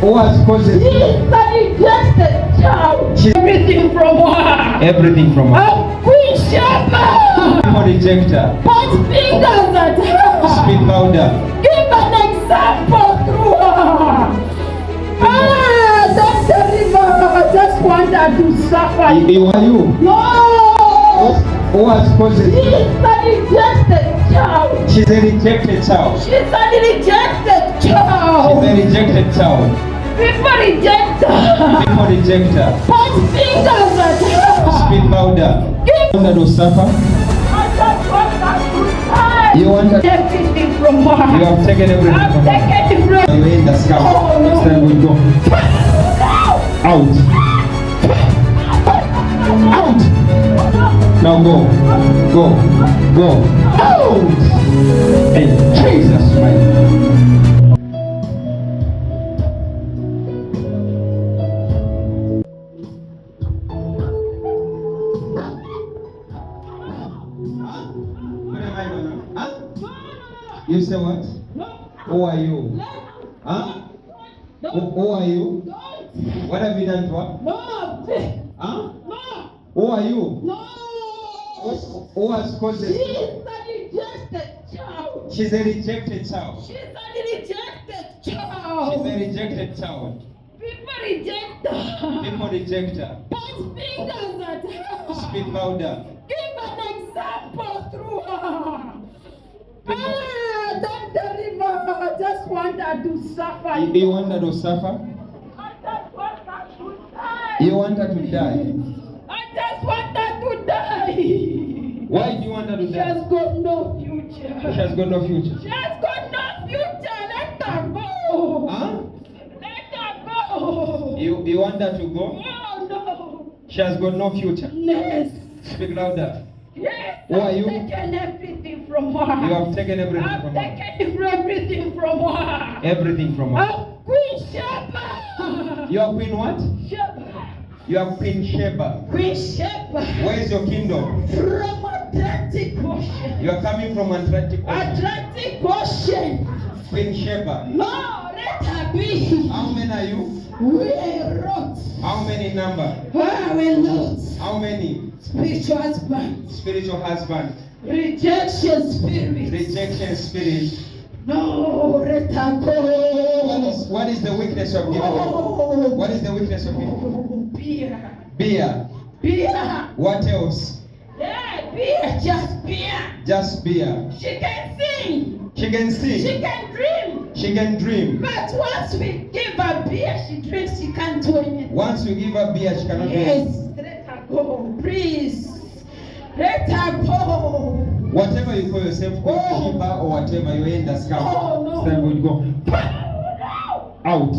Who has caused it? She's a rejected child. Everything from her. Everything from her. A queen shepherd. People reject her. Point fingers at her. Speak louder. Give an example through her. Don't deliver her. I just want her to suffer. You are you? No. Who has caused it? She's a rejected child. She's a rejected child. She's a rejected child. She's a rejected child. People reject her. People reject her. Point fingers at her. Speak louder. You want her to suffer? I just want her to die. You want her? Everything from her. You have taken everything I've from her. taken it from You in the scout. Oh, no. Next time we go. Out. Out. Now go. Go. Go. Out. In Jesus' name. You say what? Who are you? Huh? Who are you? What have you done to her? No. Huh? No. Who are you? No. Who has caused She's it? a rejected child. She's a rejected child. She's a rejected She's child. a rejected child. People reject her. People reject her. Point fingers at her. Speak louder. Give an example through her. Don't deliver her. I just want her to suffer. You want her to suffer? I just want her to die. You want her to die? I just want her to die. Why do you want her to She die? has got no future. She has got no future. She has got no future. Let her go. Huh? Let her go. You want her to go? Oh no. She has got no future. Yes. Speak louder. Yes. Who are you? I've taken everything from her. You have taken everything I've from her. taken everything from her. Everything from her. A queen shepherd. You are Queen what? Shepherd. You are Queen Sheba. Queen shepherd. Where is your kingdom? From Atlantic Ocean. You are coming from Atlantic Ocean. Atlantic Ocean. Queen Sheba. No, let her be. How many are you? We are rot. How many number? We not. How many? Spiritual husband. Spiritual husband. Rejection spirit. Rejection spirit. No, let her go. What is the weakness of people? Oh. What is the weakness of people? Beer. Beer. Beer. What else? Yeah, beer. Just beer. Just beer. She can sing. She can She sing. can dream. She can dream. But once we give her beer, she drinks, she can't do anything. Once you give her beer, she cannot do it. Yes, let her go, please. Let her go. Whatever you call yourself, Queen Oh. Sheba or whatever, you're in the scout. Oh, no. Then we'll go. No. Out.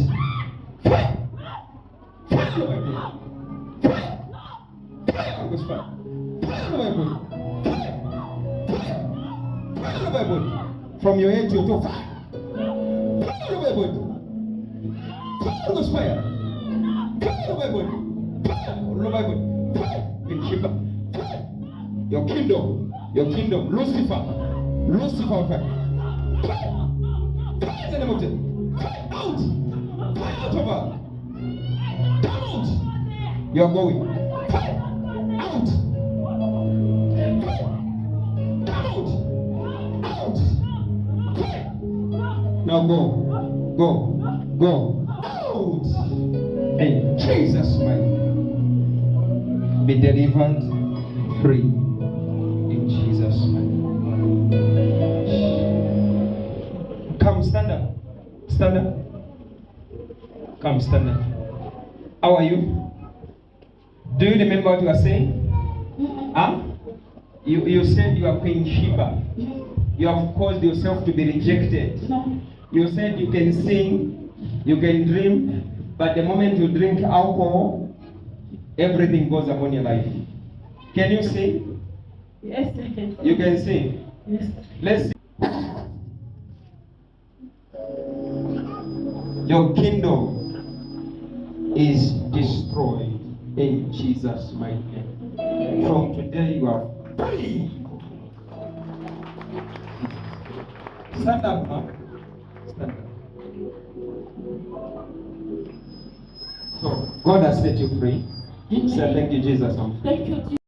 From your head to your toe. Fire. Your kingdom, Lucifer, fire. Fire in the name of Jesus. Out of her. Come out. You are going. Out. Come out. Now go. Out. In Jesus' name. Be delivered, free. In Jesus' name. Come, stand up. Stand up. Come, stand up. How are you? Do you remember what you are saying? Huh? You said you are Queen Sheba. You have caused yourself to be rejected. No. You said you can sing, you can dream, but the moment you drink alcohol, everything goes upon your life. Can you sing? Yes, I can. You can sing. Yes. Let's see. Your kingdom is destroyed in Jesus' mighty name. From today you are free. Stand up, man. Stand up. God has set you free. Amen. Say thank you, Jesus. Thank you, Jesus.